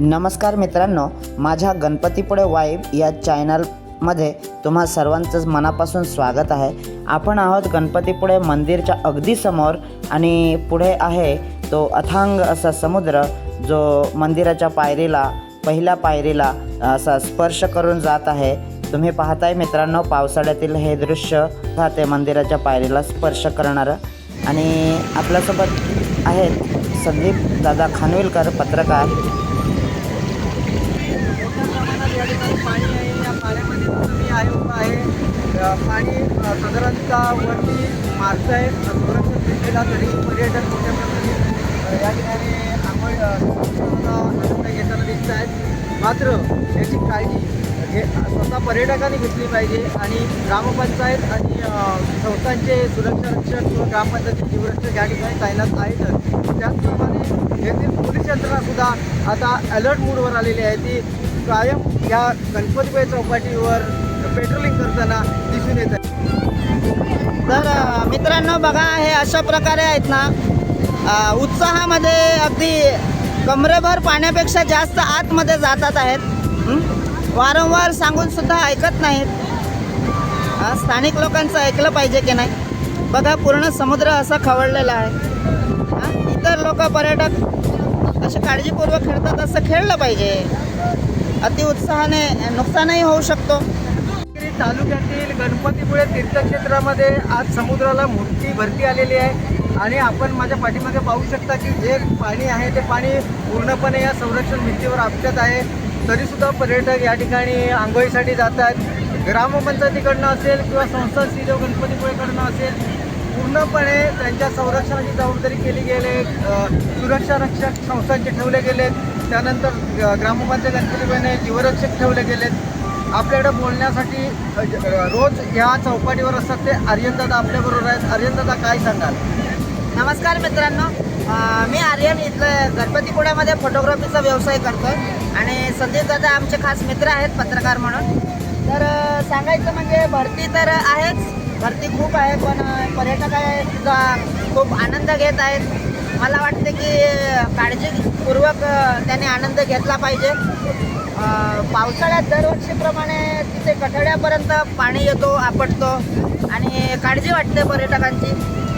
नमस्कार मित्रांनो, माझ्या गणपतीपुळे वाईब या चॅनलमध्ये तुम्हा सर्वांचं मनापासून स्वागत आहे। आपण आहोत गणपतीपुळे मंदिरच्या अगदी समोर आणि पुढे आहे तो अथांग असा समुद्र जो मंदिराच्या पायरीला पहिल्या पायरीला असा स्पर्श करून जात आहे। तुम्ही पाहताय मित्रांनो, पावसाळ्यातील हे दृश्य ते मंदिराच्या पायरीला स्पर्श करणारं। आणि आपल्यासोबत आहेत संदीप दादा खानविलकर, पत्रकार। पाणी आहे, या पाण्यामध्ये मी आहे उभा आहे। पाणी साधारणतः वरती मारतं आहे, संरक्षण दिलेला तरी पर्यटक मोठ्या प्रमाणे या ठिकाणी आनंद घेताना दिसत आहेत। मात्र याची काळजी स्वतः पर्यटकांनी घेतली पाहिजे आणि ग्रामपंचायत आणि संस्थांचे सुरक्षा रक्षक किंवा ग्रामपंचायतचे जीवरक्षक या ठिकाणी तैनात आहेत। त्याचप्रमाणे येथील पोलीस यंत्रणासुद्धा आता अलर्ट मूडवर आलेली आहे। ती कायम या गणपतीपुळे चौपाटीवर पेट्रोलिंग करताना दिसून येत आहे। तर मित्रांनो बघा, हे अशा प्रकारे आहेत ना, उत्साहामध्ये अगदी कमरेभर पाण्यापेक्षा जास्त आतमध्ये जातात आहेत। वारंवार सांगून सुद्धा ऐकत नाहीत। स्थानिक लोकांचं ऐकलं पाहिजे की नाही। बघा, पूर्ण समुद्र असा खवळलेला आहे। इतर लोक पर्यटक असे काळजीपूर्वक खेळतात, असं खेळलं पाहिजे। अति उत्साहाने नुकसानही होऊ शकतो। तालुक्यातील गणपतीपुळे तीर्थक्षेत्रामध्ये आज समुद्राला मोठी भरती आलेली आहे आणि आपण माझ्या पाठीमागे पाहू शकता की जे पाणी आहे ते पाणी पूर्णपणे या संरक्षण भिंतीवर आपटत आहे। तरीसुद्धा पर्यटक या ठिकाणी आंघोळीसाठी जात आहेत। ग्रामपंचायतीकडनं असेल किंवा संस्था श्रीदेव गणपतीपुळेकडनं असेल, पूर्णपणे त्यांच्या संरक्षणाची जबाबदारी केली गेली। सुरक्षा रक्षक संस्थांचे ठेवले गेलेत, त्यानंतर ग्रामपंचायत गणपतीपुळेने जीवरक्षक ठेवले गेलेत। आपल्याकडे बोलण्यासाठी रोज ह्या चौपाटीवर असतात ते आर्यनदादा आपल्याबरोबर आहेत। आर्यनदादा, काय सांगाल? नमस्कार मित्रांनो, मी आर्यन, इथलं गणपतीपुळ्यामध्ये फोटोग्राफीचा व्यवसाय करतो आणि संदीप दादा आमचे खास मित्र आहेत पत्रकार म्हणून। तर सांगायचं म्हणजे भरती तर आहेच, भरती खूप आहे, पण पर्यटक सुद्धा खूप आनंद घेत आहेत। मला वाटते की काळजीपूर्वक त्याने आनंद घेतला पाहिजे। पावसाळ्यात दरवर्षीप्रमाणे तिथे कठड्यापर्यंत पाणी येतो, आपटतो आणि काळजी वाटते पर्यटकांची।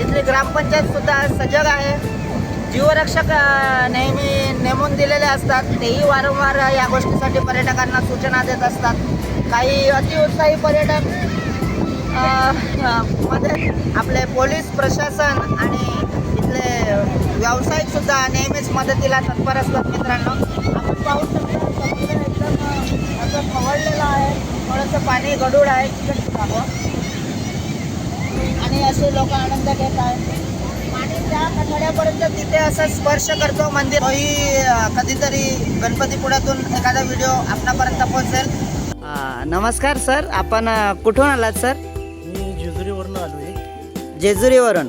इथली ग्रामपंचायतसुद्धा सजग आहे। जीवरक्षक नेहमी नेमून दिलेले असतात, तेही वारंवार या गोष्टीसाठी पर्यटकांना सूचना देत असतात। काही अतिउत्साही पर्यटक मध्ये आपले पोलीस प्रशासन आणि इथले व्यावसायिकसुद्धा नेहमीच मदतीला तत्पर असतात। मित्रांनो, आपण पाहू शकता समुद्र एकदम असं खवळलेलं आहे, थोडंसं पाणी गढूळ आहे आणि असे लोक आनंद घेत आहेत। पाणी त्या कठड्यापर्यंत तिथे असं स्पर्श करतो मंदिर। कधीतरी गणपतीपुळ्यातून एखादा व्हिडिओ आपणापर्यंत पोहोचेल। नमस्कार सर, आपण कुठून आलात सर? मी जेजुरीवरून आलो आहे। जेजुरीवरून?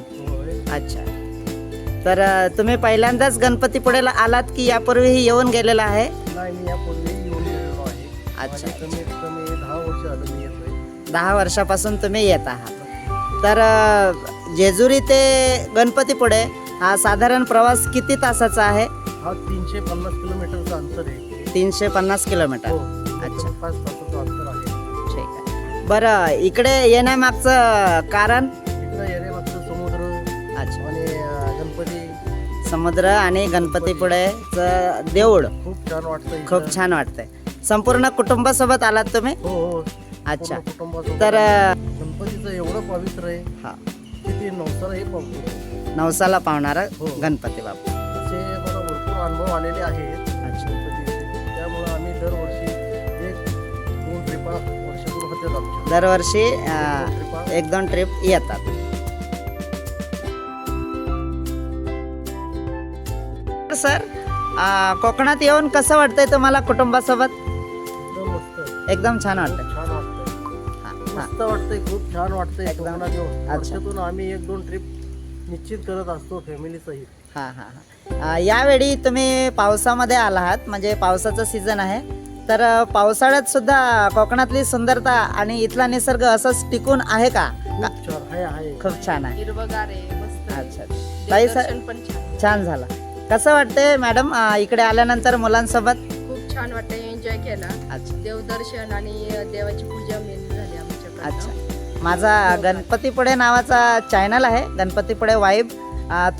अच्छा, तर तुम्ही पहिल्यांदाच गणपतीपुळ्याला आलात की यापूर्वीही येऊन गेलेला आहे? नाही, मी यापूर्वी येऊन गेलेलो आहे। अच्छा, कमीत कमी 10 वर्ष झालं मी येतोय। 10 वर्षापासून तुम्ही येत आहात। तर जेजुरी ते गणपतीपुळे हा साधारण प्रवास किती तासाचा आहे? हा 350 किलोमीटरचं अंतर आहे। 350 किलोमीटर? अच्छा, 5 तासाचं अंतर आहे। ठीक आहे। बरं, इकडे येण्यामागचं कारण? इकडे येण्यामागचं समुद्र। अच्छा, आणि गणपती, समुद्र आणि गणपतीपुळेचं देऊळ खूप छान वाटतं। खूप छान वाटतंय। संपूर्ण कुटुंबासोबत आलात तुम्ही? हो। अच्छा, कुटुंबासोबत। तर गणपतीचं एवढं पवित्र आहे हा, किती नवसालाही पावतो। नवसाला पावणारा हो। गणपती बाप्पा। असे मला भरपूर अनुभव आलेले आहेत अच्छा, गणपतीचे। त्यामुळं आम्ही दरवर्षी 1-2 ट्रिपा वर्षातून होत्यात आमच्या। दरवर्षी ट्रिपा 1-2 ट्रिप येतात। सर, कोकणात येऊन कसं वाटतंय तुम्हाला कुटुंबासोबत? एकदम मस्त, एकदम छान वाटतंय? छान वाटतंय, हां, मस्त वाटतंय, खूप छान वाटतंय। एकदम. कोकणात येऊन अच्छा. वर्षातून आम्ही 1-2 ट्रिप निश्चित करत असतो फॅमिली सहित। हां हां हां। यावेळी तुम्ही पावसामध्ये आलात, म्हणजे पावसाचं सीझन आहे, तर पावसाळ्यात सुद्धा कोकणातली सुंदरता आणि इथला निसर्ग असंच टिकून आहे का? खूप छान आहे। खूप छान आहे, हिरवगार आहे, मस्त आहे. अच्छा, ताई सर देवदर्शन पण छान. छान झालं। कसं वाटतंय मॅडम इकडे आल्यानंतर मुलांसोबत? छान वाटतं, एन्जॉय केला. अच्छा देवदर्शन आणि देवाची पूजा मेन झाली आमच्याकडे. अच्छा. माझा गणपतीपुळे नावाचा चॅनल आहे, गणपतीपुळे वाईब.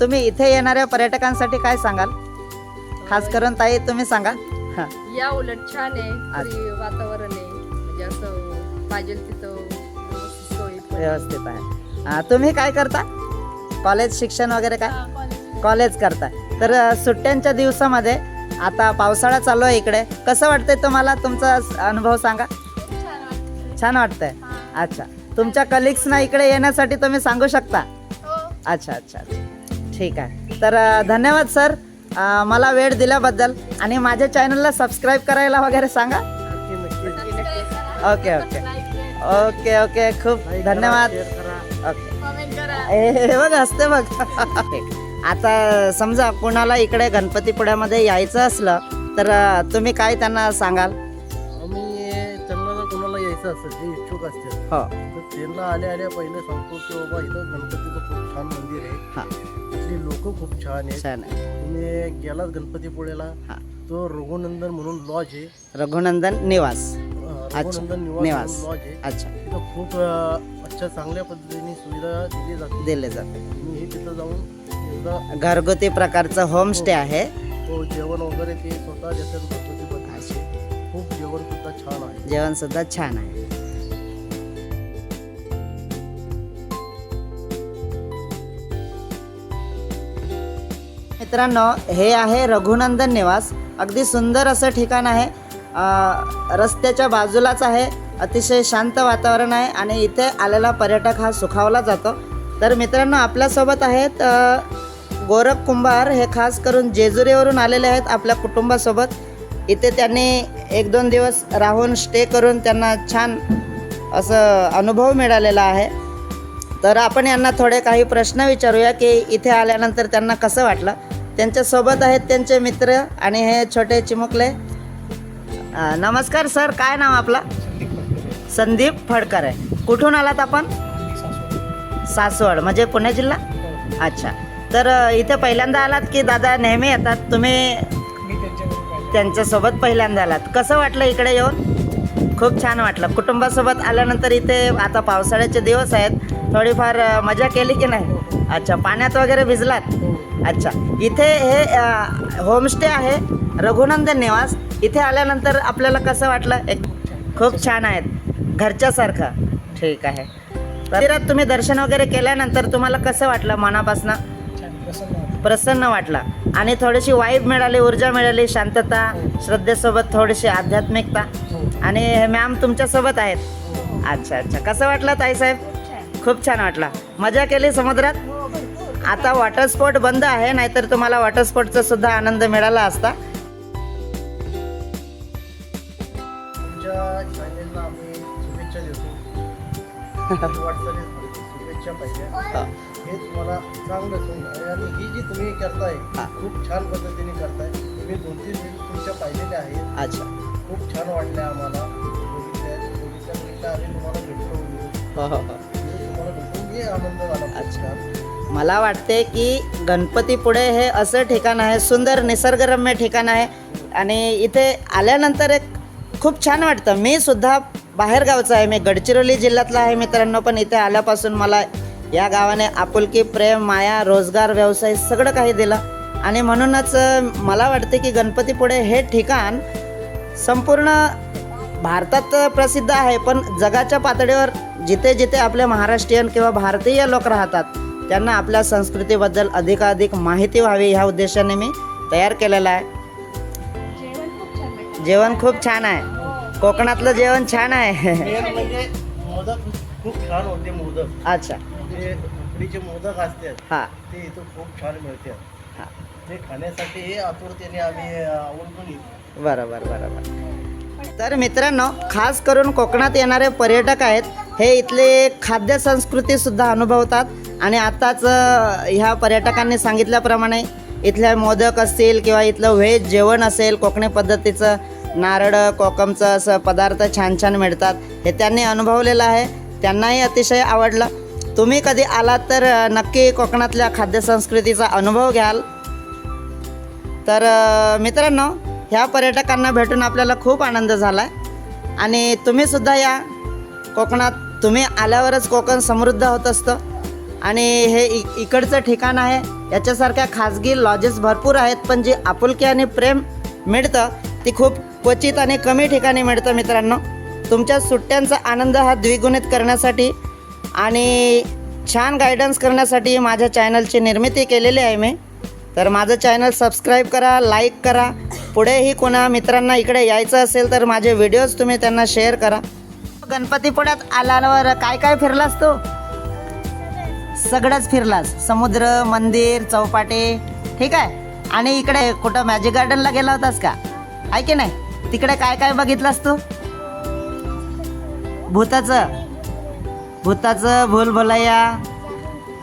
तुम्ही इथे येणाऱ्या पर्यटकांसाठी काय सांगाल? खास करून ताई तुम्ही सांगा. हां या उलट छान आहे, फ्री वातावरण आहे, म्हणजे असं पाहिजे तिथं व्यवस्थित सोयी पण आहे. व्यवस्थित आहे. तुम्ही काय करता? कॉलेज शिक्षण वगैरे काय कॉलेज करता? तर सुट्ट्यांच्या दिवसामध्ये आता पावसाळा चालू आहे इकडे, कसं वाटतंय तुम्हाला? तुमचा अनुभव सांगा. छान वाटतंय. अच्छा, तुमच्या कलिग्सना इकडे येण्यासाठी तुम्ही सांगू शकता? अच्छा अच्छा अच्छा, ठीक आहे. तर धन्यवाद सर मला वेळ दिल्याबद्दल, आणि माझ्या चॅनलला सबस्क्राईब करायला वगैरे सांगा. ओके ओके ओके ओके, खूप धन्यवाद. ओके, हे बघ असते बघ. आता समजा कोणाला इकडे गणपतीपुळ्यामध्ये यायचं असलं तर तुम्ही काय त्यांना सांगाल? आम्ही त्यांना जर कोणाला यायचं असेल, जे इच्छुक असतील, हो तर त्यांना आल्या पहिले सांगतो की बाबा इथं गणपतीचं खूप छान मंदिर आहे. हां इथली लोक खूप छान आहेत. छान आहे. तुम्ही गेलात गणपतीपुळेला, हां तो रघुनंदन म्हणून लॉज आहे. रघुनंदन निवास. रघुनंदन निवास. निवास लॉज आहे. अच्छा, तिथं खूप चांगल्या पद्धतीने सुविधा दिली जाते. दिले जाते. तुम्ही हे तिथं जाऊन एकदा घरगुती प्रकारचं होमस्टे आहे. तो जेवण वगैरे ते स्वतः देतात गणपती पद्धतीने. खूप जेवण सुद्धा छान आहे. जेवण सुद्धा छान आहे. मित्रांनो, हे आहे रघुनंदन निवास. अगदी सुंदर असं ठिकाण आहे. रस्त्याच्या बाजूलाच आहे. अतिशय शांत वातावरण आहे आणि इथे आलेला पर्यटक हा सुखावला जातो. तर मित्रांनो, आपल्यासोबत आहेत गोरख कुंभार. हे खास करून जेजुरीवरून आलेले आहेत आपल्या कुटुंबासोबत. इथे त्यांनी 1-2 दिवस राहून स्टे करून त्यांना छान असं अनुभव मिळालेला आहे. तर आपण यांना थोडे काही प्रश्न विचारूया की इथे आल्यानंतर त्यांना कसं वाटलं. त्यांच्यासोबत आहेत त्यांचे मित्र आणि हे छोटे चिमुकले. नमस्कार सर, काय नाव आपलं? संदीप फडकर आहे. कुठून आलात आपण? सासवड, म्हणजे पुणे जिल्हा. अच्छा, तर इथे पहिल्यांदा आलात की दादा नेहमी येतात? तुम्ही त्यांच्यासोबत पहिल्यांदा आलात. कसं वाटलं इकडे येऊन? खूप छान वाटलं. कुटुंबासोबत आल्यानंतर इथे आता पावसाळ्याचे दिवस आहेत, थोडीफार मजा केली की नाही? अच्छा, पाण्यात वगैरे भिजलात? अच्छा, इथे हे होमस्टे आहे रघुनंदन निवास. इथे आल्यानंतर आपल्याला कसं वाटलं? खूप छान आहेत, घरच्यासारखं. ठीक आहे. मंदिरात तुम्ही दर्शन वगैरे केल्यानंतर तुम्हाला कसं वाटलं? मनापासनं प्रसन्न वाटला आणि थोडीशी वाईब मिळाली, ऊर्जा मिळाली, शांतता, श्रद्धेसोबत थोडीशी आध्यात्मिकता. आणि हे मॅम तुमच्यासोबत आहेत. अच्छा अच्छा, कसं वाटलं ताईसाहेब? खूप छान वाटला. मजा केली समुद्रात? आता वॉटर स्पोर्ट बंद आहे, नाहीतर तुम्हाला वॉटर स्पोर्टचा सुद्धा आनंद मिळाला असता. तुमच्या चॅनेलला आम्ही शुभेच्छा देतो. शुभेच्छा पाहिजे. हे तुम्हाला चांगलं सोडून, आणि ही जी तुम्ही करताय खूप छान पद्धतीने करताय. तुम्ही 2-3 व्हिडिओ तुमच्या पाहिलेले आहेत. अच्छा, खूप छान वाटल्या आम्हाला. बघितल्या आम्ही तुम्हाला भेटलो. तुम्हाला भेटून आनंद झाला. अच्छा, मला वाटते की गणपतीपुळे हे असं ठिकाण आहे, सुंदर निसर्गरम्य ठिकाण आहे आणि इथे आल्यानंतर एक खूप छान वाटतं. मी सुद्धा बाहेरगावचा आहे, मी गडचिरोली जिल्ह्यातला आहे मित्रांनो, पण इथे आल्यापासून मला या गावाने आपुलकी, प्रेम, माया, रोजगार, व्यवसाय सगळं काही दिलं. आणि म्हणूनच मला वाटते की गणपतीपुळे हे ठिकाण संपूर्ण भारतात प्रसिद्ध आहे, पण जगाच्या पातळीवर जिथे जिथे आपले महाराष्ट्रीयन किंवा भारतीय लोक राहतात त्यांना आपल्या संस्कृतीबद्दल अधिकाधिक माहिती व्हावी ह्या उद्देशाने मी तयार केलेला आहे. जेवण खूप छान आहे. कोकणातलं जेवण छान आहे. मेन म्हणजे मोदक खूप छान होते. मोदक, अच्छा, ते उकडीचे मोदक असतात, हां ते इथं खूप छान मिळतात. हां, ते खाण्यासाठी आतुरतेने आम्ही आवडून येतो. बरोबर बरोबर. तर मित्रांनो, खास करून कोकणात येणारे पर्यटक आहेत, हे इथले खाद्य संस्कृतीसुद्धा अनुभवतात. आणि आत्ताच ह्या पर्यटकांनी सांगितल्याप्रमाणे इथल्या मोदक असतील किंवा इथलं व्हेज जेवण असेल, कोकणी पद्धतीचं नारळ, कोकमचं असं पदार्थ छान छान मिळतात, हे त्यांनी अनुभवलेलं आहे. त्यांनाही अतिशय आवडलं. तुम्ही कधी आलात तर नक्की कोकणातल्या खाद्यसंस्कृतीचा अनुभव घ्याल. तर मित्रांनो, ह्या पर्यटकांना भेटून आपल्याला खूप आनंद झाला आहे आणि तुम्हीसुद्धा या कोकणात. तुम्ही आल्यावरच कोकण समृद्ध होत असतं आणि हे इकडचं ठिकाण आहे. याच्यासारख्या खाजगी लॉजेस भरपूर आहेत, पण जी आपुलकी आणि प्रेम मिळतं ती खूप क्वचित आणि कमी ठिकाणी मिळतं. मित्रांनो, तुमच्या सुट्ट्यांचा आनंद हा द्विगुणित करण्यासाठी आणि छान गायडन्स करण्यासाठी माझ्या चॅनलची निर्मिती केलेली आहे मी. तर माझं चॅनल सबस्क्राईब करा, लाईक करा. पुढेही कोणा मित्रांना इकडे यायचं असेल तर माझे व्हिडिओज तुम्ही त्यांना शेअर करा. गणपतीपुळ्यात आल्यावर काय काय फिरलास तू? सगळंच फिरलास, समुद्र, मंदिर, चौपाटी, ठीक आहे. आणि इकडे कुठं मॅजिक गार्डनला गेला होतास का? आहे की नाही? तिकडे काय काय बघितलास तू? भूताचं भूल भुलैया,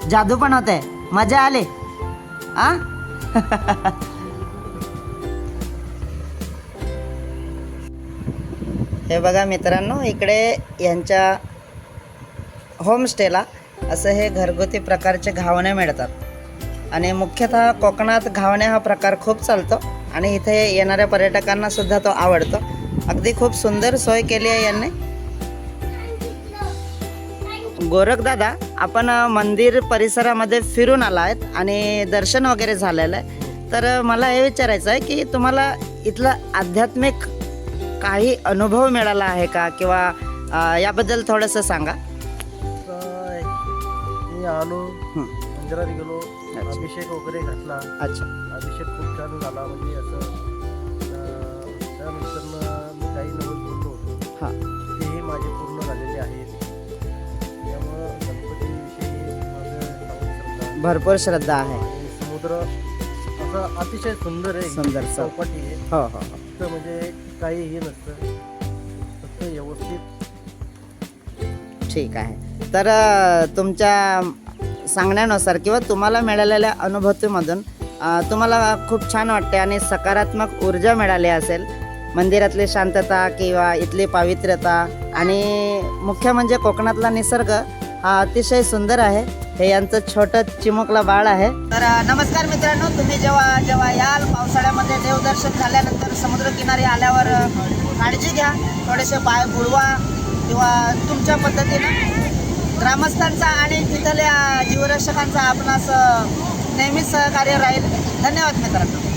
जादू पण होते, मजा आली आ? हे बघा मित्रांनो, इकडे यांच्या होमस्टेला असं हे घरगुती प्रकारचे घावणे मिळतात आणि मुख्यतः कोकणात घावणे हा प्रकार खूप चालतो आणि इथे येणाऱ्या पर्यटकांना सुद्धा तो आवडतो. अगदी खूप सुंदर सोय केली आहे यांनी. गोरखदादा, आपण मंदिर परिसरामध्ये फिरून आला आहेत आणि दर्शन वगैरे झालेलं आहे. तर मला हे विचारायचं आहे की तुम्हाला इथला आध्यात्मिक काही अनुभव मिळाला आहे का, किंवा याबद्दल थोडंसं सांगा. मी आलो, मंदिरात गेलो, अभिषेक वगैरे घातला. अच्छा. अभिषेक खूप छान झाला. म्हणजे असं त्यानंतर मी काही नवल बोललो होतो, हां, तेही माझे पूर्ण झालेले आहेत. त्यामुळं गणपतीविषयी माझं भरपूर श्रद्धा आहे. समुद्र असं अतिशय सुंदर आहे, सुंदर चौपाटी आहे. हो हो. फक्त म्हणजे काही हे नसतं, फक्त व्यवस्थित. ठीक आहे. तर तुमच्या सांगण्यानुसार किंवा तुम्हाला मिळालेल्या अनुभूतीमधून तुम्हाला खूप छान वाटते आणि सकारात्मक ऊर्जा मिळाली असेल. मंदिरातली शांतता किंवा इथली पावित्र्यता आणि मुख्य म्हणजे कोकणातला निसर्ग हा अतिशय सुंदर आहे. हे यांचं छोटं चिमुकला बाळ आहे. तर नमस्कार मित्रांनो, तुम्ही जेव्हा याल पावसाळ्यामध्ये देवदर्शन झाल्यानंतर समुद्रकिनारी आल्यावर काळजी घ्या, थोडेसे पाय बुडवा किंवा तुमच्या पद्धतीनं ग्रामस्थांचा आणि तिथल्या जीवरक्षकांचा आपणास नेहमीच सहकार्य राहील. धन्यवाद मित्रांनो.